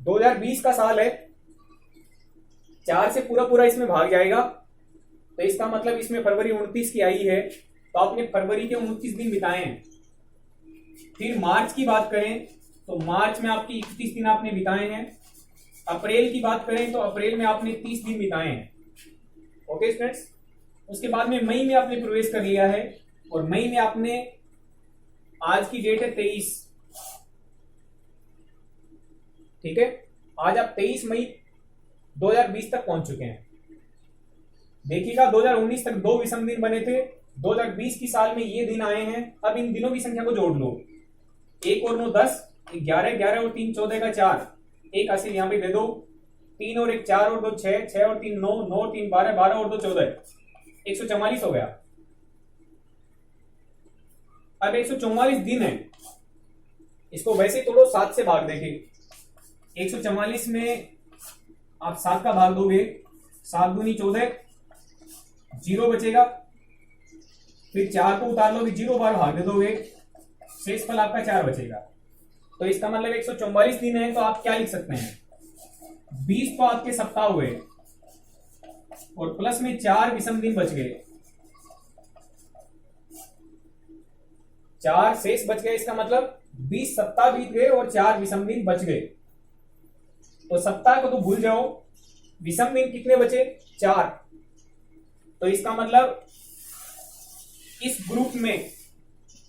2020 का साल है, 4 से पूरा पूरा इसमें भाग जाएगा, तो इसका मतलब इसमें फरवरी 29 की आई है, तो आपने फरवरी के 29 दिन बिताए हैं। फिर मार्च की बात करें तो मार्च में आपके 31 दिन आपने बिताए हैं। अप्रैल की बात करें तो अप्रैल में आपने 30 दिन बिताए हैं। ओके स्टूडेंट्स, उसके बाद में मई में आपने प्रवेश कर लिया है, और मई में आपने, आज की डेट है 23, ठीक है, आज आप 23 मई 2020 तक पहुंच चुके हैं। देखिएगा 2019 तक 2 विषम दिन बने थे, 2020 की साल में ये दिन आए हैं। अब इन दिनों की संख्या को जोड़ लो, 1 और 9 10, 11, 11 और 3 14 का 4, एक हासिल यहां पे दे दो, 3 और 1 4 और 2 6, 6 और 3 9, 9 और 3 12, 12 और 2 14, 144 हो गया। अब 144 दिन है, इसको वैसे तोड़ो, 7 से भाग देंगे। 144 में आप 7 का भाग दोगे, 7 दूनी 14, 0 बचेगा। फिर 4 को उतार लोगे, 0 बार भाग दे दोगे, शेष फल आपका 4 बचेगा। तो इसका मतलब 144 दिन है, तो आप क्या लिख सकते हैं? 20 तो आपके सप्ताह हुए, और प्लस में 4 विषम दिन बच गए, 4 शेष बच गए। इसका मतलब 20 सप्ताह बीत गए और 4 विषम दिन बच गए। तो सप्ताह को तो भूल जाओ, विषम दिन कितने बचे? 4। तो इसका मतलब इस ग्रुप में,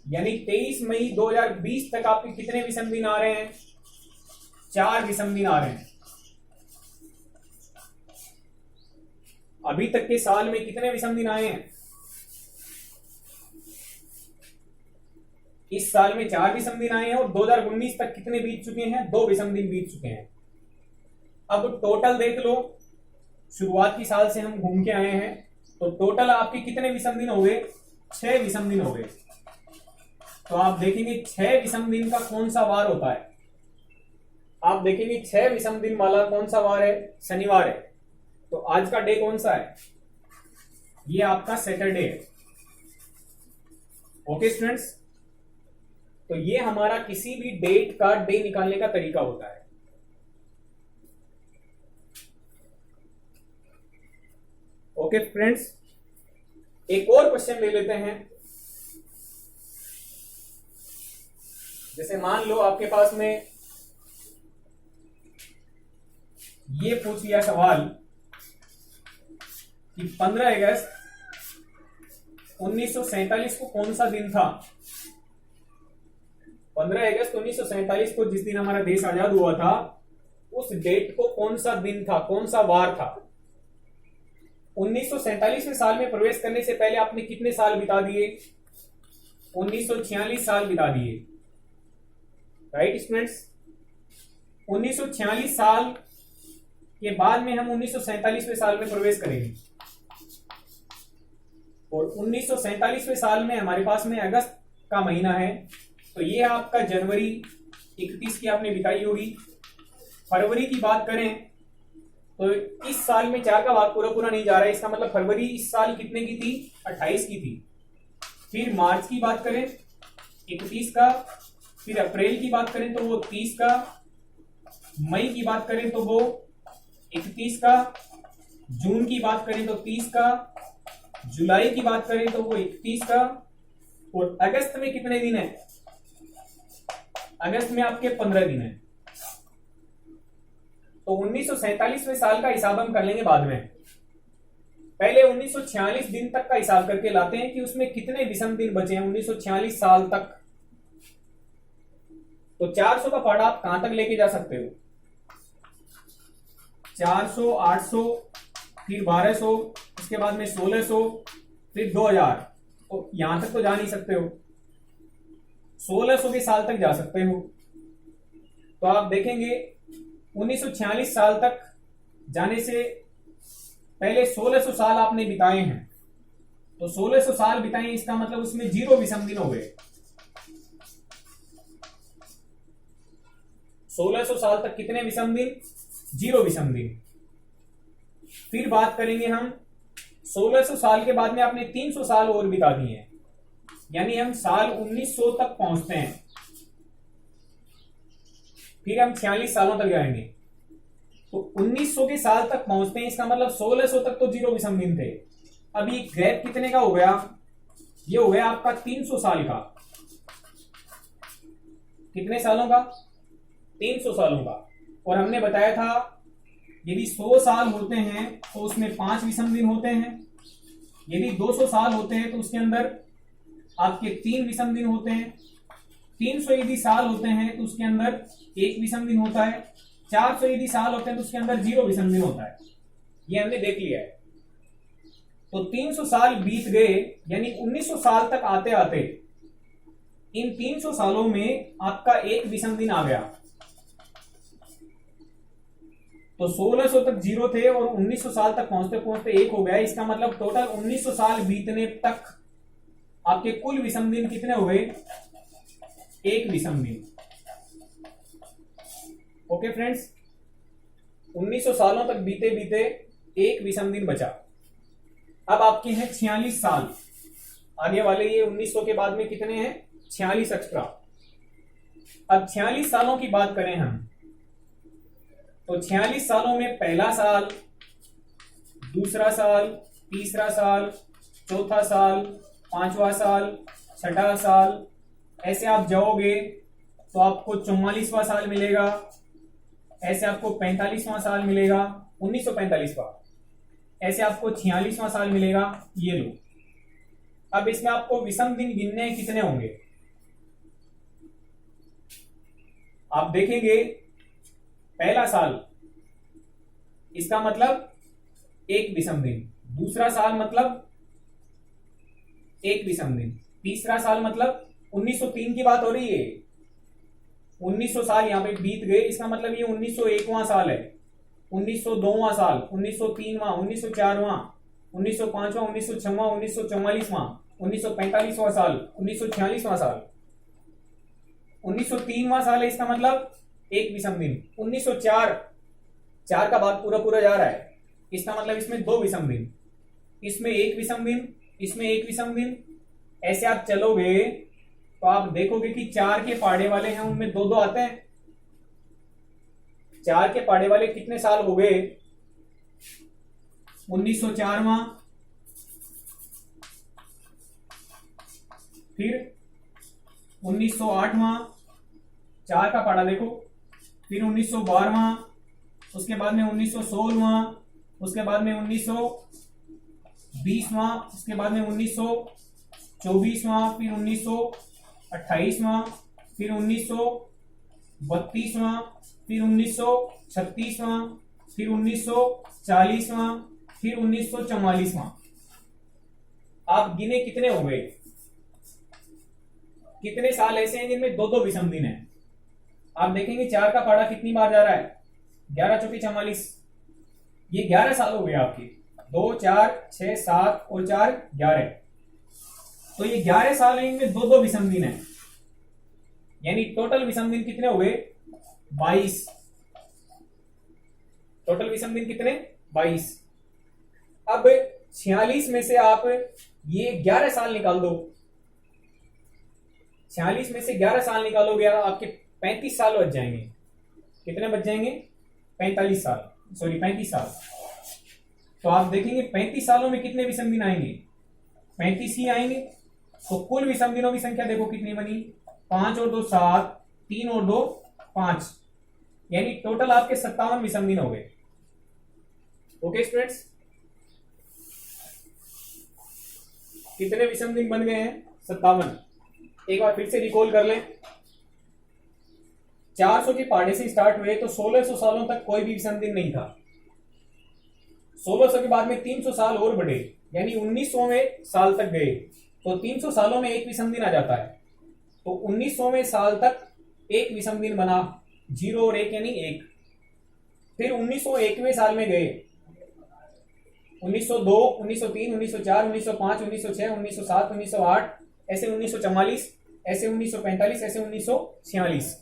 यानी 23 मई 2020 तक आपके कितने विषम दिन आ रहे हैं? 4 विषम दिन आ रहे हैं। अभी तक के साल में कितने विषम दिन आए हैं? इस साल में 4 विषम दिन आए हैं, और 2019 तक कितने बीत चुके हैं? 2 विषम दिन बीत चुके हैं। अब टोटल देख लो, शुरुआत की साल से हम घूम के आए हैं, तो टोटल आपके कितने विषम दिन हो गए? 6 विषम दिन हो गए। तो आप देखेंगे 6 विषम दिन का कौन सा वार होता है? आप देखेंगे 6 विषम दिन वाला कौन सा वार है? शनिवार है। तो आज का डे कौन सा है? ये आपका सैटरडे है। ओके स्टूडेंट्स, तो ये हमारा किसी भी डेट का डे निकालने का तरीका होता है। ओके फ्रेंड्स, एक और क्वेश्चन ले लेते हैं। जैसे मान लो आपके पास में ये पूछ लिया सवाल कि 15 अगस्त 1947 को कौन सा दिन था? 15 अगस्त 1947 को, जिस दिन हमारा देश आजाद हुआ था, उस डेट को कौन सा दिन था, कौन सा वार था? 1947वें साल में प्रवेश करने से पहले आपने कितने साल बिता दिए? 1946 साल बिता दिए। राइट स्टूडेंट्स, 1946 साल के बाद में हम 1947वें साल में प्रवेश करेंगे, और 1947वें साल में हमारे पास में अगस्त का महीना है, तो ये आपका जनवरी 31 की आपने बिताई होगी। फरवरी की बात करें तो इस साल में 4 का भाग पूरा पूरा नहीं जा रहा है, इसका मतलब फरवरी इस साल कितने की थी? 28 की थी। फिर मार्च की बात करें 31 का, फिर अप्रैल की बात करें तो वो 30 का, मई की बात करें तो वो 31 का, जून की बात करें तो 30 का, जुलाई की बात करें तो वो 31 का, और अगस्त में कितने दिन है? अगस्त में आपके 15 दिन है। तो 1947वें साल का हिसाब हम कर लेंगे बाद में। पहले 1946 दिन तक का हिसाब करके लाते हैं कि उसमें कितने विषम दिन बचे हैं 1946 साल तक। तो 400 का पहाड़ा आप कहां तक लेके जा सकते हो? 400, 800, फिर 1200, इसके बाद में 1600, फिर 2000। तो यहां तक तो जा नहीं सकते हो, 1600 के साल तक जा सकते हो। तो आप देखेंगे 1946 साल तक जाने से पहले 1600 साल आपने बिताए हैं। तो 1600 साल बिताए, इसका मतलब उसमें 0 विषम दिन हो गए। 1600 साल तक कितने विषम दिन? 0 विषम दिन। फिर बात करेंगे हम 1600 साल के बाद में आपने 300 साल और बिता दिए हैं, यानी हम साल 1900 तक पहुंचते हैं। फिर हम 46 सालों तक जाएंगे, तो 1900 के साल तक पहुंचते हैं। इसका मतलब 1600 तक तो 0 विषम दिन थे। अब ये गैप कितने का हो गया? ये हो गया आपका 300 साल का। कितने सालों का? 300 सालों का। और हमने बताया था यदि 100 साल होते हैं तो उसमें 5 विषम दिन होते हैं। यदि 200 साल होते हैं तो उसके अंदर आपके 3 विषम दिन होते हैं। 300 यदि साल होते हैं तो उसके अंदर 1 विषम दिन होता है। 400 यदि साल होते हैं तो उसके अंदर 0 विषम दिन होता है। ये हमने देख लिया है। तो 300 साल बीत गए, यानी 1900 साल तक आते आते इन 300 सालों में आपका 1 विषम दिन आ गया। तो 1600 तक 0 थे और 1900 साल तक पहुंचते पहुंचते 1 हो गया। इसका मतलब टोटल 1900 साल बीतने तक आपके कुल विषम दिन कितने हो गए? 1 विषम दिन। ओके फ्रेंड्स, 1900 सालों तक बीते बीते 1 विषम दिन बचा। अब आपके हैं 46 साल। आगे वाले ये 1900 के बाद में कितने हैं? 46 एक्स्ट्रा। अब 46 सालों की बात करें हम, तो 46 सालों में पहला साल, दूसरा साल, तीसरा साल, चौथा साल, पांचवा साल, छठा साल, ऐसे आप जाओगे तो आपको 44वां साल मिलेगा। ऐसे आपको 45वां साल मिलेगा, 1945वां। ऐसे आपको 46वां साल मिलेगा। ये लो। अब इसमें आपको विषम दिन गिनने कितने होंगे? आप देखेंगे पहला साल, इसका मतलब 1 विषम दिन। दूसरा साल मतलब 1 विषम दिन। तीसरा साल मतलब 1903 की बात हो रही है। 1900 साल यहां पे बीत गए, इसका मतलब ये 1901वां साल है, 1902वां साल, 1903वां, 1904वां, 1905वां, 1906वां, 1944वां, 1945वां साल, 1946वां साल, 1903वां साल है। इसका मतलब 1 विषम दिन। 1904, 4 का भाग पूरा पूरा जा रहा है, इसका मतलब इसमें 2 विषम दिन, इसमें 1 विषम दिन, इसमें 1 विषम दिन। ऐसे आप चलोगे तो आप देखोगे कि 4 के पाड़े वाले हैं उनमें 2-2 आते हैं। 4 के पाड़े वाले कितने साल हो गए? 1904वां, फिर 1908वां, 4 का पाड़ा देखो, फिर 1912वां, उसके बाद में 1916वां, उसके बाद में 1920वां, उसके बाद में 1924वां, फिर 1928वां, फिर 1932वां, फिर 1936वां, फिर 1940वां, फिर 1944वां। आप गिने कितने हो गए? कितने साल ऐसे हैं जिनमें 2-2 विषम दिन है? आप देखेंगे 4 का पाड़ा कितनी बार जा रहा है? 11 चौकी 44, ये 11 साल हो गए आपके। 2, 4, 6, 7 और 4, 11। तो ये 11 साल है, इनमें 2-2 विषम दिन है, यानी टोटल विषम दिन कितने हो गए? 22। टोटल विषम दिन कितने? 22। अब 46 में से आप ये 11 साल निकाल दो। 46 में से 11 साल निकालोगे, आपके 35 साल बच जाएंगे। कितने बच जाएंगे? 45 साल, सॉरी 35 साल। तो आप देखेंगे 35 सालों में कितने विषम दिन आएंगे? 35 ही आएंगे। तो कुल विषम दिनों की संख्या देखो कितनी बनी? 5 और 2 7, 3 और 2 5, यानी टोटल आपके 57 विषम दिन हो गए। ओके स्टूडेंट्स, कितने विषम दिन बन गए हैं? 57। एक बार फिर से रिकॉल कर लें। 400 के पहाड़े से स्टार्ट हुए तो 1600 सालों तक कोई भी विषम दिन नहीं था। 1600 के बाद में 300 साल और बढ़े, यानी 1900वें साल तक गए तो 300 सालों में एक विषम दिन आ जाता है। तो 1900वें साल तक एक विषम दिन बना, 0 और 1 यानी 1। फिर 1901वें साल में गए, 1902, 1903, 1904, 1905, 1906, 1907, 1908, ऐसे 1944, ऐसे 1945, ऐसे 1946।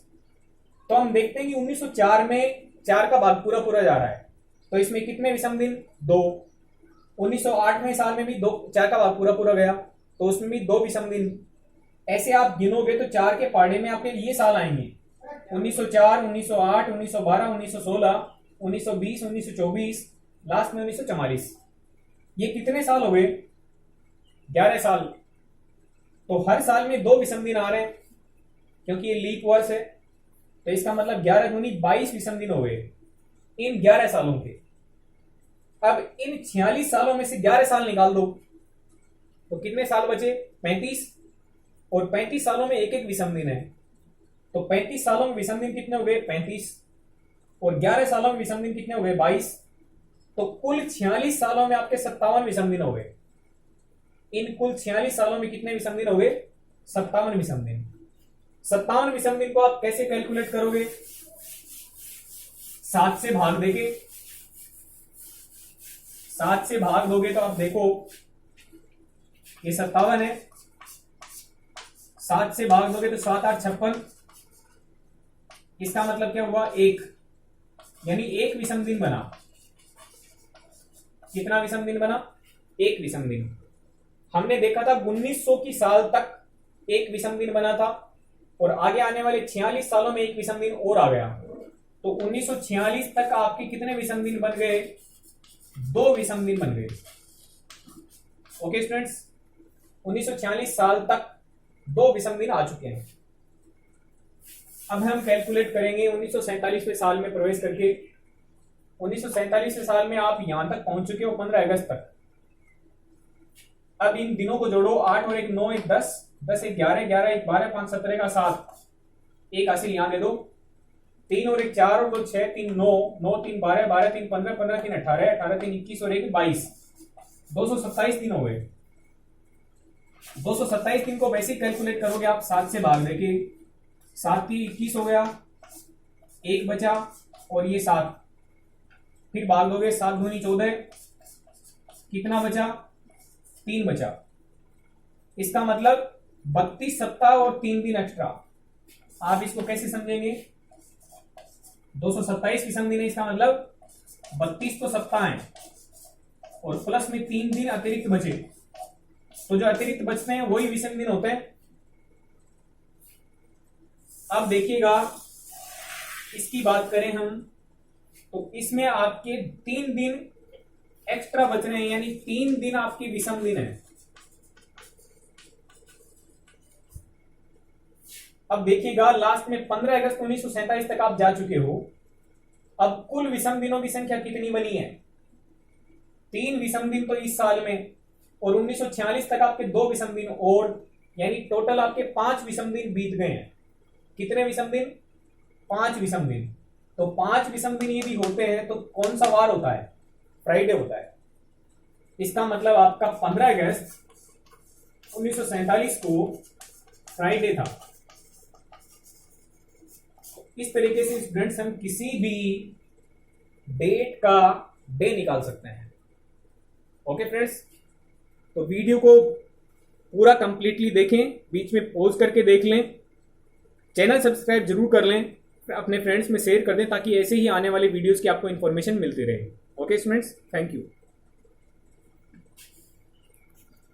तो हम देखते हैं कि 1904 में 4 का भाग पूरा पूरा जा रहा है, तो इसमें कितने विषम दिन? 2। 1908वें साल में भी 4 का भाग पूरा पूरा गया, तो उसमें भी 2 विषम दिन। ऐसे आप गिनोगे तो 4 के पहाड़े में आपके ये साल आएंगे, 1904, 1908, 1912, 1916, 1920, 1924, लास्ट में 1944। ये कितने साल हो गए? 11 साल। तो हर साल में 2 विषम दिन आ रहे हैं, क्योंकि ये लीप वर्ष है, तो इसका मतलब 11 दूनी 22 विषम दिन हो गए इन 11 सालों के। अब इन 46 सालों में से 11 साल निकाल दो तो कितने साल बचे? 35। और 35 सालों में एक एक विषम दिन है, तो 35 सालों में विषम दिन कितने हो गए? 35। और 11 सालों में विषम दिन कितने हो गए? 22। तो कुल 46 सालों में आपके 57 विषम दिन हो गए। इन कुल 46 सालों में कितने विषम दिन हो गए? 57 विषम दिन। 57 विषम दिन को आप कैसे कैलकुलेट करोगे? 7 से भाग देके, 7 से भाग दोगे तो आप देखो ये 57 है, 7 से भाग दोगे तो 7 8 56। इसका मतलब क्या हुआ? 1, यानी 1 विषम दिन बना। कितना विषम दिन बना? 1 विषम दिन। हमने देखा था 1900 की साल तक 1 विषम दिन बना था, और आगे आने वाले 46 सालों में 1 विषम दिन और आ गया। तो 1946 तक आपके कितने विषम दिन बन गए? 2 विषम दिन बन गए। ओके स्टूडेंट्स, 1946 साल तक 2 विषम दिन आ चुके हैं। अब हम कैलकुलेट करेंगे 1947वें साल में प्रवेश करके। 1947वें साल में आप यहां तक पहुंच चुके हो 15 अगस्त तक। अब इन दिनों को जोड़ो, 8 और 1 9, 1 10, 10 1 11, 11 1 12, 5 17 का 7, एक हासिल यहां दे दो, 3 और 1 4 और 2 6, 3 9, 9 3 12, 12 3 15, 15 3 18, 18 3 21 और 1 22, 227 दिन हो गए। 227 दिन को वैसे कैलकुलेट करोगे आप 7 से भाग देके, 7 की 21 हो गया, 1 बचा और ये 7, फिर भाग दोगे 7 दूनी 14, कितना बचा? 3 बचा। इसका मतलब 32 सप्ताह और 3 दिन एक्स्ट्रा। आप इसको कैसे समझेंगे? 227 विषम दिन है, इसका मतलब 32 तो सप्ताह है और प्लस में 3 दिन अतिरिक्त बचे, तो जो अतिरिक्त बचते हैं वही विषम दिन होते हैं। अब देखिएगा, इसकी बात करें हम तो इसमें आपके 3 दिन एक्स्ट्रा बच रहे हैं, यानी 3 दिन आपकी विषम दिन है। अब देखिएगा, लास्ट में 15 अगस्त 1947 तक आप जा चुके हो। अब कुल विषम दिनों की संख्या कितनी बनी है? 3 विषम दिन तो इस साल में, और 1946 तक आपके 2 विषम दिन और, यानी टोटल आपके 5 विषम दिन बीत गए हैं। कितने विषम दिन? 5 विषम दिन। तो 5 विषम दिन यदि होते हैं तो कौन सा वार होता है? फ्राइडे होता है। इसका मतलब आपका 15 अगस्त 1947 को फ्राइडे था। इस तरीके से स्टूडेंट्स हम किसी भी डेट का डे निकाल सकते हैं। ओके फ्रेंड्स, तो वीडियो को पूरा कंप्लीटली देखें, बीच में पॉज करके देख लें, चैनल सब्सक्राइब जरूर कर लें, अपने फ्रेंड्स में शेयर कर दें ताकि ऐसे ही आने वाले वीडियोस की आपको इन्फॉर्मेशन मिलती रहे। Okay students, thank you.